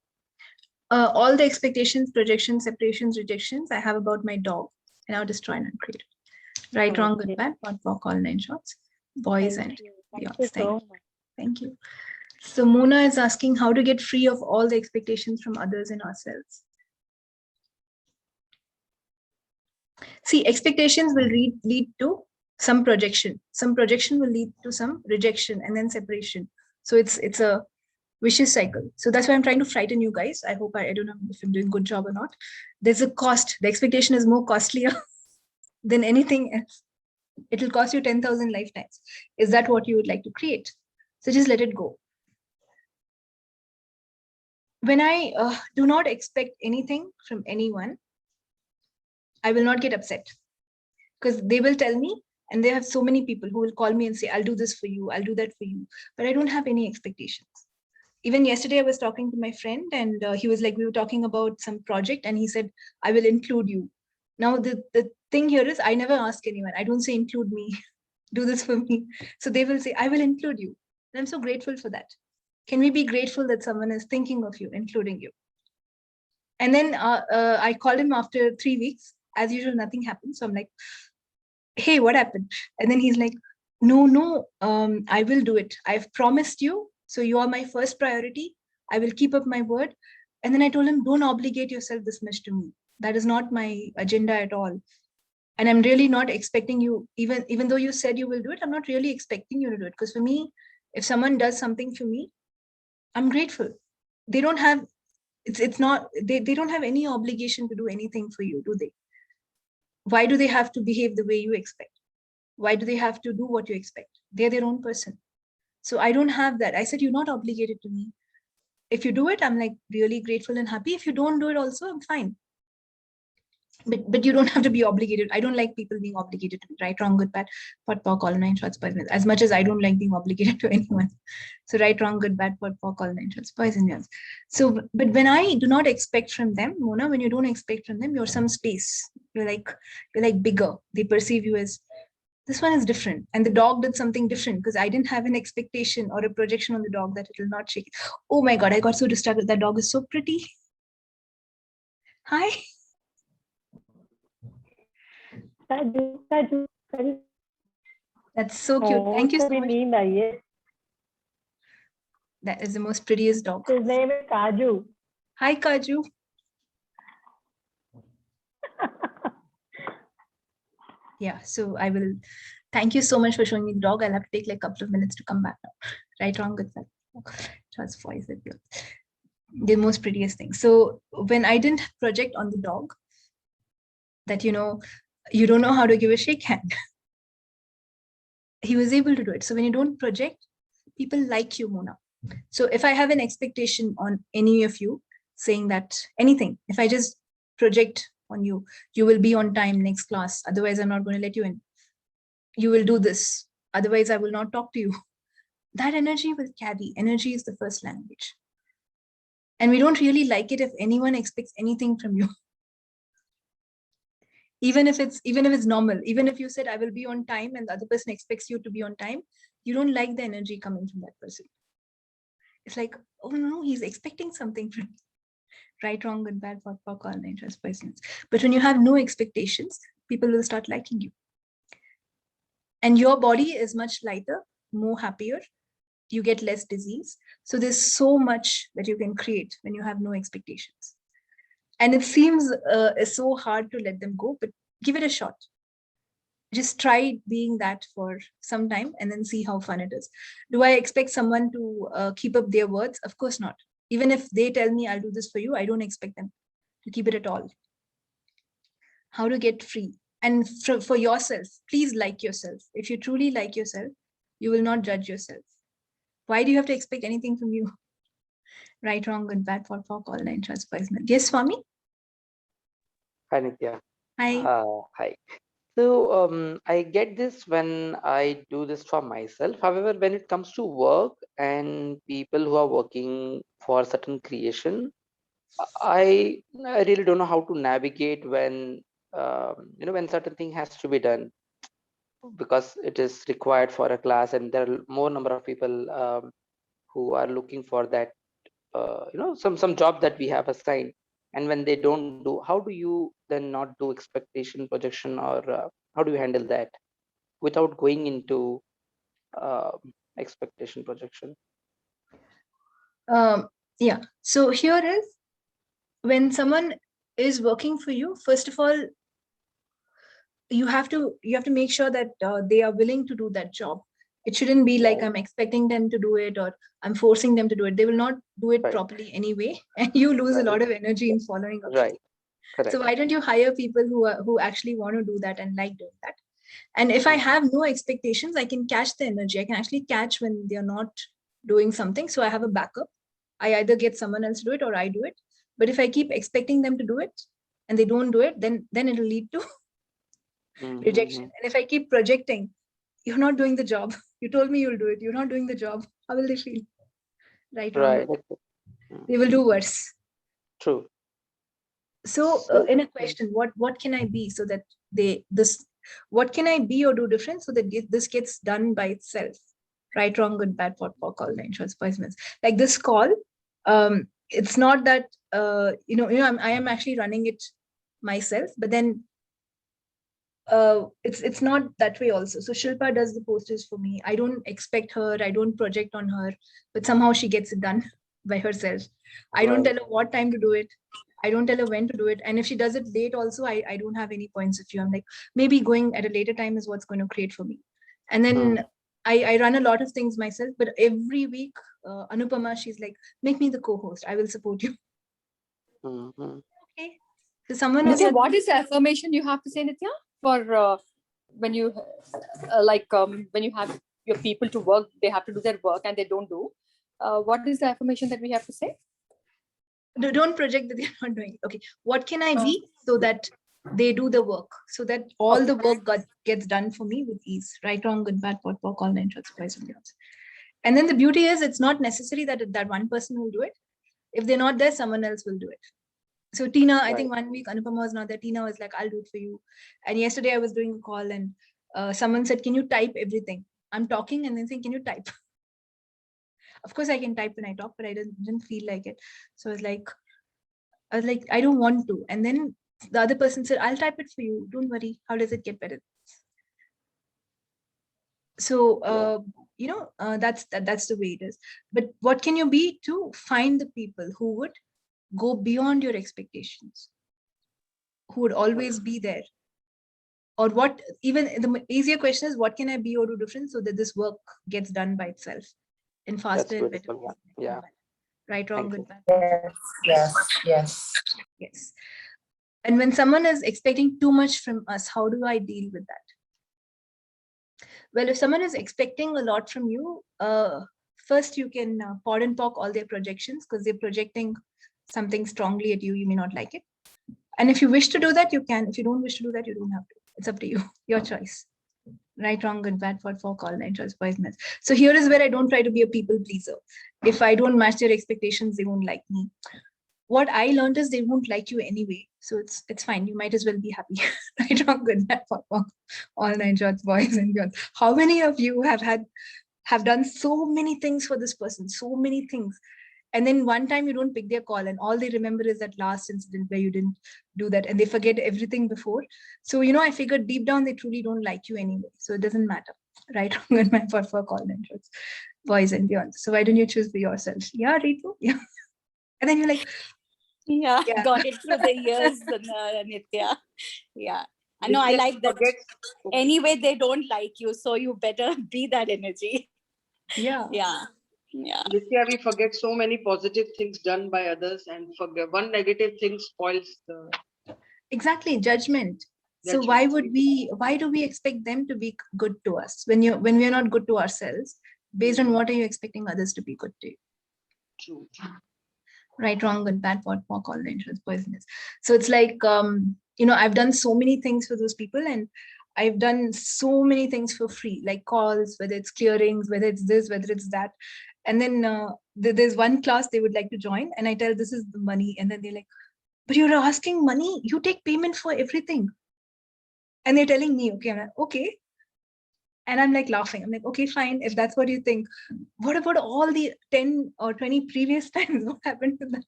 All the expectations, projections, separations, rejections I have about my dog, and I'll destroy and uncreate it. Right, wrong, good, bad, pot, pock, all 9 shots, boys and beyond. Thank you. So Mona is asking how to get free of all the expectations from others and ourselves. See, expectations will lead to some projection. Some projection will lead to some rejection and then separation. So it's a vicious cycle. So that's why I'm trying to frighten you guys. I hope I don't know if I'm doing a good job or not. There's a cost. The expectation is more costlier than anything else. It will cost you 10,000 lifetimes. Is that what you would like to create? So just let it go. When I do not expect anything from anyone, I will not get upset, because they will tell me, and they have so many people who will call me and say, I'll do this for you, I'll do that for you. But I don't have any expectations. Even yesterday, I was talking to my friend, and he was like, we were talking about some project, and he said, I will include you. Now, the thing here is, I never ask anyone. I don't say, include me, do this for me. So they will say, I will include you. And I'm so grateful for that. Can we be grateful that someone is thinking of you, including you? And then I called him after 3 weeks. As usual, nothing happened. So I'm like, hey, what happened? And then he's like, no, I will do it. I've promised you. So you are my first priority. I will keep up my word. And then I told him, don't obligate yourself this much to me. That is not my agenda at all. And I'm really not expecting you, even though you said you will do it, I'm not really expecting you to do it. Because for me, if someone does something for me, I'm grateful. They don't have, they don't have any obligation to do anything for you, do they? Why do they have to behave the way you expect? Why do they have to do what you expect? They're their own person. So I don't have that. I said, you're not obligated to me. If you do it, I'm like really grateful and happy. If you don't do it also, I'm fine. But you don't have to be obligated. I don't like people being obligated to me. Right, wrong, good, bad, pot, pock, all 9 shots, poison. As much as I don't like being obligated to anyone. So right, wrong, good, bad, pot, pock, all 9 shots, poison. So, but when I do not expect from them, Mona, when you don't expect from them, you're some space. You're like bigger. They perceive you as, this one is different. And the dog did something different because I didn't have an expectation or a projection on the dog that it will not shake. Oh my God, I got so distracted. That dog is so pretty. Hi. That's so cute. Thank you so much. That is the most prettiest dog. His name is Kaju. Hi, Kaju. Yeah, so I will Thank you so much for showing me the dog. I'll have to take like a couple of minutes to come back now. Right, wrong, good, bad. Just voice it. The most prettiest thing. So when I didn't project on the dog that, you don't know how to give a shake hand, he was able to do it. So when you don't project, people like you, Mona. So if I have an expectation on any of you saying that anything, if I just project on you, you will be on time next class, otherwise I'm not going to let you in. You will do this, otherwise I will not talk to you. That energy will carry. Energy is the first language. And we don't really like it if anyone expects anything from you. Even if it's normal, even if you said I will be on time and the other person expects you to be on time, you don't like the energy coming from that person. It's like, oh no, he's expecting something from me. Right, wrong, good, bad, for all interest, persons. But when you have no expectations, people will start liking you. And your body is much lighter, more happier. You get less disease. So there's so much that you can create when you have no expectations. And it seems so hard to let them go, but give it a shot. Just try being that for some time and then see how fun it is. Do I expect someone to keep up their words? Of course not. Even if they tell me I'll do this for you, I don't expect them to keep it at all. How to get free. And for yourself, please like yourself. If you truly like yourself, you will not judge yourself. Why do you have to expect anything from you? Right, wrong, good, bad, for all nine trust. Yes, Swami? Hi, Nithya. Hi. Hi. So I get this when I do this for myself. However, when it comes to work and people who are working for certain creation, I really don't know how to navigate when when certain thing has to be done because it is required for a class and there are more number of people who are looking for that some job that we have assigned, and when they don't do, how do you then not do expectation projection, or how do you handle that without going into expectation projection? Yeah, so here is, when someone is working for you, first of all, you have to make sure that they are willing to do that job. It shouldn't be like I'm expecting them to do it or I'm forcing them to do it. They will not do it properly anyway, and you lose a lot of energy in following up. Right. Correct. So why don't you hire people who actually want to do that and like doing that? And if I have no expectations, I can catch the energy. I can actually catch when they're not doing something. So I have a backup. I either get someone else to do it or I do it. But if I keep expecting them to do it and they don't do it, then it'll lead to rejection. And if I keep projecting, you're not doing the job. You told me you'll do it. You're not doing the job. How will they feel? Right. Right. They will do worse. True. So in a question, what can I be so that what can I be or do different so that this gets done by itself? Right, wrong, good, bad, for call, nine shorts, poisonous. Like this call, it's not that I am actually running it myself, but then it's not that way also. So Shilpa does the posters for me. I don't expect her, I don't project on her, but somehow she gets it done by herself. I don't tell her what time to do it. I don't tell her when to do it. And if she does it late also, I don't have any points of view. I'm like, maybe going at a later time is what's going to create for me. And then I run a lot of things myself, but every week, Anupama, she's like, make me the co-host. I will support you. Okay. So someone Nithya, what is the affirmation you have to say, Nithya, for when you when you have your people to work, they have to do their work and they don't do. What is the affirmation that we have to say? Don't project that they're not doing it. Okay. What can I be so that they do the work, so that all the work gets done for me with ease? Right, wrong, good, bad, what, all nine shorts, poison. And then the beauty is, it's not necessary that one person will do it. If they're not there, someone else will do it. So Tina, I think 1 week Anupama was not there. Tina was like, I'll do it for you. And yesterday I was doing a call and someone said, can you type everything? I'm talking and then saying, can you type? Of course I can type when I talk, but I didn't feel like it. So I was like, I don't want to. And then the other person said, I'll type it for you. Don't worry. How does it get better? So, that's the way it is. But what can you be to find the people who would go beyond your expectations, who would always be there, Or what, even the easier question is, what can I be or do different so that this work gets done by itself in faster and better ways? Yeah. Right, wrong, good, bad. Yes. Yes. And when someone is expecting too much from us, how do I deal with that? Well, if someone is expecting a lot from you, first you can pod and pock all their projections, because they're projecting something strongly at you. You may not like it. And if you wish to do that, you can. If you don't wish to do that, you don't have to. It's up to you, your choice. Right, wrong, good, bad, for all nine choice, poisonous. So here is where I don't try to be a people pleaser. If I don't match their expectations, they won't like me. What I learned is they won't like you anyway. So it's fine. You might as well be happy. Right, wrong, good, bad, for all nine shots, boys and girls. How many of you have done so many things for this person, so many things, and then one time you don't pick their call, and all they remember is that last incident where you didn't do that, and they forget everything before. So, I figured deep down they truly don't like you anyway. So it doesn't matter. Right, wrong, and my for call nine shots, boys and beyond. So why don't you choose for yourself? Yeah, Ritu. Yeah. And then you're like, yeah. Got it through the years, Nithya. Yeah. I know, I like that. Anyway, they don't like you, so you better be that energy. Yeah. Yeah. Yeah. Nithya, we forget so many positive things done by others, and forget one negative thing spoils the. Exactly, judgment. So why do we expect them to be good to us when we are not good to ourselves? Based on what are you expecting others to be good to you? True. Right, wrong, good, bad, what, all the insurance, poisonous. So it's like, I've done so many things for those people, and I've done so many things for free, like calls, whether it's clearings, whether it's this, whether it's that. And then there's one class they would like to join, and I tell this is the money, and then they're like, but you're asking money, you take payment for everything. And they're telling me, okay, I'm like, okay. And I'm like laughing. I'm like, okay, fine. If that's what you think, what about all the 10 or 20 previous times? What happened to that?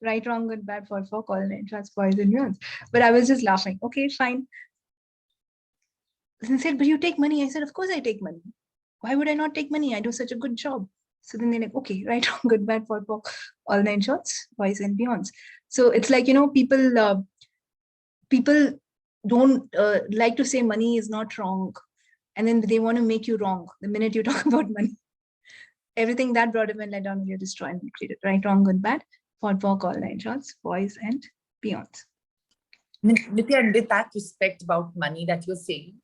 Right, wrong, good, bad, for all, and trans, poison, nuance. But I was just laughing. Okay, fine. And they said, but you take money. I said, of course I take money. Why would I not take money? I do such a good job. So then they're like, okay, right, wrong, good, bad, for all nine shots, boys and beyonds. So it's like, people don't like to say money is not wrong. And then they want to make you wrong the minute you talk about money. Everything that brought event led down, you destroy and create it. Right, wrong, good, bad, for all nine shots, boys and beyonds. Nithya, with that respect about money that you're saying,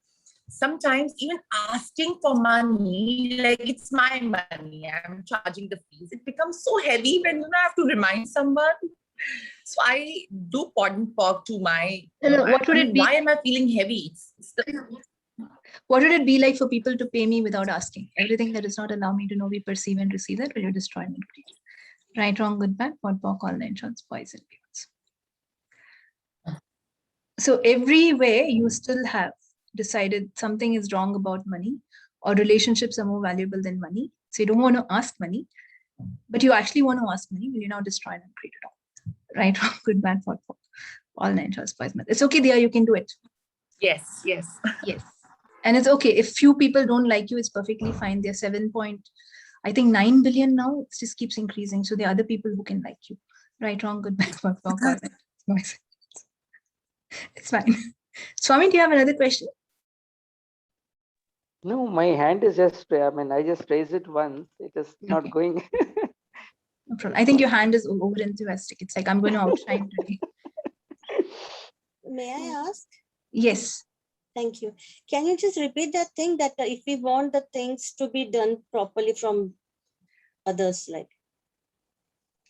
sometimes even asking for money, like it's my money, I'm charging the fees, it becomes so heavy when I have to remind someone. So I do pod and pock to my. What would it be? Why am I feeling heavy? What would it be like for people to pay me without asking? Everything that does not allow me to know, we perceive and receive that, will you destroy and create? Right, wrong, good, bad, pod, pock, all nine shots, boys and beyonds. So every way you still have decided something is wrong about money, or relationships are more valuable than money. So you don't want to ask money, but you actually want to ask money. Will you now destroy and create it all? Right, wrong, good, bad, for all nine shots, boys. It's okay, dear, you can do it. Yes. Yes. And it's okay. If few people don't like you, it's perfectly fine. They're 7.9 billion now. It just keeps increasing. So there are other people who can like you. Right, wrong, good, bad, for all nine. It's fine. Swami, do you have another question? No, my hand is just, I just raised it once. It is not going. No problem. I think your hand is over enthusiastic. It's like, I'm going to outshine today. May I ask? Yes. Thank you. Can you just repeat that thing, that if we want the things to be done properly from others, like?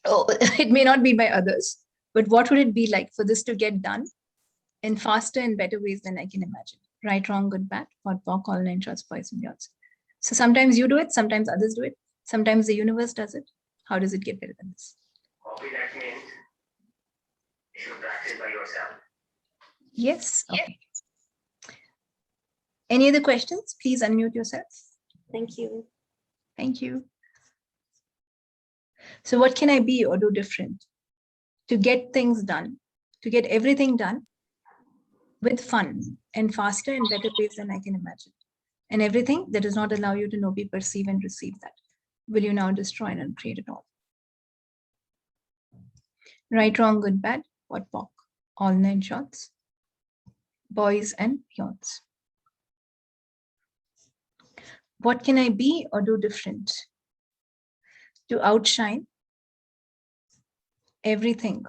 Oh, it may not be by others, but what would it be like for this to get done in faster and better ways than I can imagine? Right, wrong, good, bad, pod, pock, all nine shots, boys and girls. So sometimes you do it, sometimes others do it, sometimes the universe does it. How does it get better than this? That means you should practice by yourself. Yes. Okay. Any other questions? Please unmute yourself. Thank you. Thank you. So what can I be or do different to get things done, to get everything done with fun and faster and better pace than I can imagine? And everything that does not allow you to know, be, perceive, and receive that, will you now destroy and uncreate it all? Right, wrong, good, bad, what, pock, all nine shots, boys and beyonds. What can I be or do different to outshine everything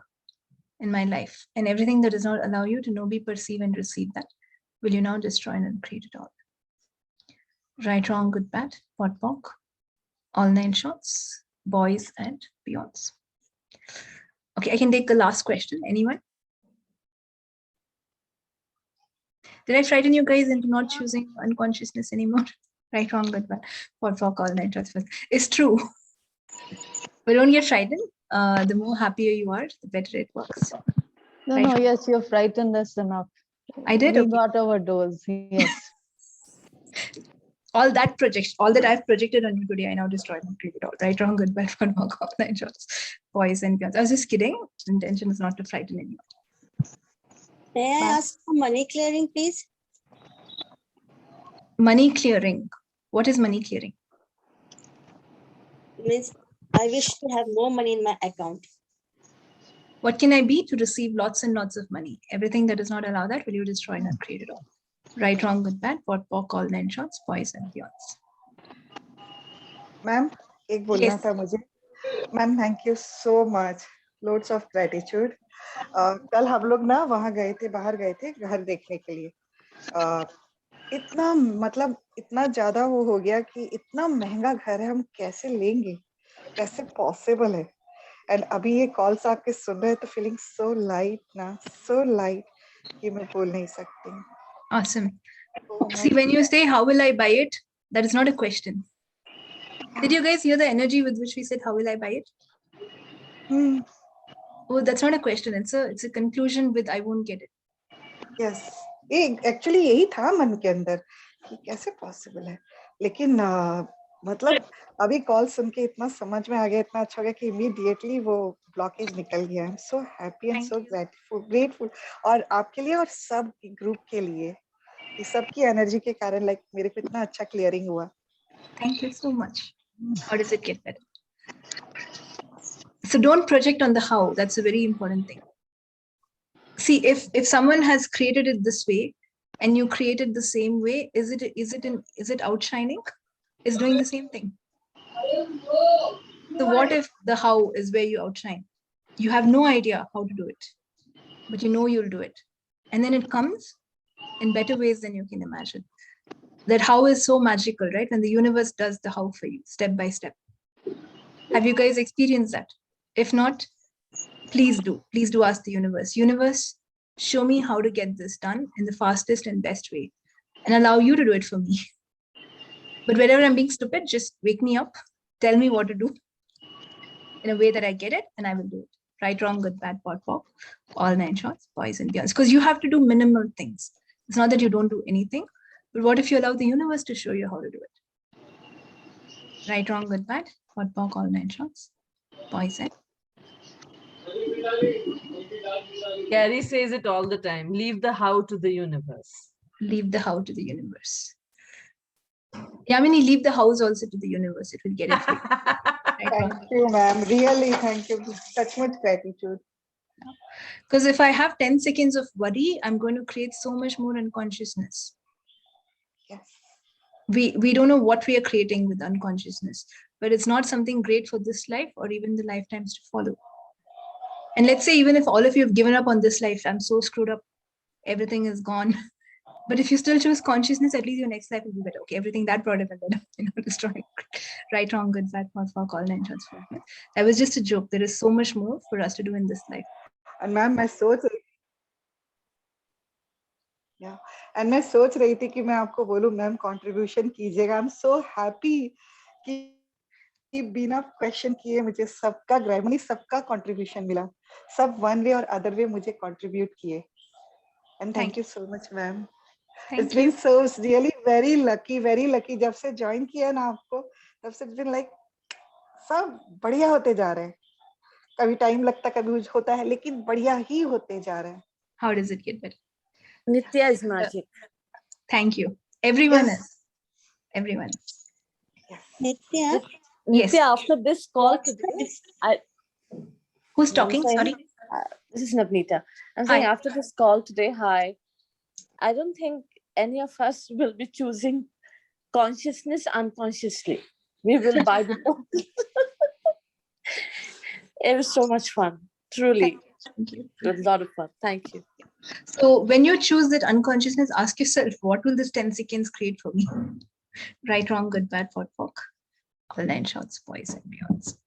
in my life, and everything that does not allow you to know, be, perceive, and receive that, will you now destroy and uncreate it all? Right, wrong, good, bad, pot, pock, all 9 shots, boys and beyonds. Okay, I can take the last question. Anyone? Did I frighten you guys into not choosing unconsciousness anymore? Right, wrong, good, bad, pot, pock, all 9 shots. It's true. But don't get frightened. The more happier you are, the better it works. No, Right, no, wrong. yes, you've frightened us enough. I did? We Okay. got our dose, yes. All that projection, all that I've projected on you today, I now destroyed and created all. Right, wrong, good, bad, fun, walk, all 9 shots, boys and beyonds. I was just kidding. Intention is not to frighten anyone. May I ask for money clearing, please? Money clearing. What is money clearing? Means I wish to have more money in my account. What can I be to receive lots and lots of money? Everything that does not allow that, will you destroy and uncreate it all? Right, wrong, good, bad, pot, pock, all 9 shots, boys and beyonds. Ma'am एक बोलना था मुझे ma'am thank you so much loads of gratitude कल हम लोग ना वहाँ गए थे बाहर गए थे घर देखने के लिए इतना मतलब इतना ज्यादा वो हो गया कि इतना महंगा घर है हम कैसे लेंगे कैसे पॉसिबल है एंड अभी ये कॉल्स आपके सुन रहे हैं तो फीलिंग सो लाइट ना सो लाइट कि मैं बोल नहीं सकती Awesome. See, when you say, how will I buy it? That is not a question. Did you guys hear the energy with which we said, how will I buy it? Oh, that's not a question. It's a conclusion with, I won't get it. Yes. ये actually यही था मन के अंदर कि कैसे possible है लेकिन मतलब अभी कॉल सुन के इतना समझ में आ गया इतना अच्छा हो गया कि इमीडिएटली वो ब्लॉकेज निकल गया I am so happy and so grateful और आपके लिए और सब ग्रुप के लिए ये सब की एनर्जी के कारण लाइक मेरे को इतना अच्छा क्लियरिंग हुआ thank you so much how does it get better so don't project on the how that's a very important thing see if someone has created it this way and you create it the same way is it outshining is doing the same thing so what if the how is where you outshine you have no idea how to do it but you know you'll do it and then it comes in better ways than you can imagine that how is so magical right when the universe does the how for you step by step have you guys experienced that if not please do ask the universe show me how to get this done in the fastest and best way and allow you to do it for me but whenever I'm being stupid just wake me up tell me what to do in a way that I get it and I will do it right wrong good bad pot pock all 9 shots boys and beyonds because you have to do minimal things it's not that you don't do anything but what if you allow the universe to show you how to do it right wrong good bad pot pock all 9 shots boys and Gary says it all the time. Leave the how to the universe. Leave the how to the universe. Yamini, leave the house also to the universe. It will get it for you. Right, thank you, ma'am. Really, thank you. Such much gratitude. Because if I have 10 seconds of worry, I'm going to create so much more unconsciousness. Yes. We don't know what we are creating with unconsciousness, but it's not something great for this life or even the lifetimes to follow. And let's say even if all of you have given up on this life, I'm so screwed up, everything is gone. But if you still choose consciousness, at least your next life will be better. Okay, everything that brought up and then destroying. Right, wrong, good, bad, pot, pock, all 9 shots. That was just a joke. There is so much more for us to do in this life. And ma'am, मैं सोच रही थी कि मैं आपको बोलूं ma'am contribution कीजिएगा I am so happy कि बिना क्वेश्चन किए मुझे सबका ग्रैमनी सबका कंट्रीब्यूशन मिला सब वन वे और अदर वे मुझे कंट्रीब्यूट किए and thank you so much ma'am it's been so really very lucky जब से ज्वाइन किया ना आपको तब से बीन लाइक सब बढ़िया होते जा रहे हैं कभी टाइम लगता कभी कुछ होता है लेकिन बढ़िया ही होते जा रहे हैं How does it get better? Nithya is magic. Thank you. Everyone Yes. is. Everyone. Nithya? Nithya, after this call today, Who's talking? saying, Sorry. This is Navneeta. I'm saying after this call today, hi. I don't think any of us will be choosing consciousness unconsciously. We will buy the book. It was so much fun. Truly. Thank you. It was a lot of fun. Thank you. So when you choose that unconsciousness, ask yourself, what will this 10 seconds create for me? Right, wrong, good, bad, for, all 9 shots, boys and beyonds.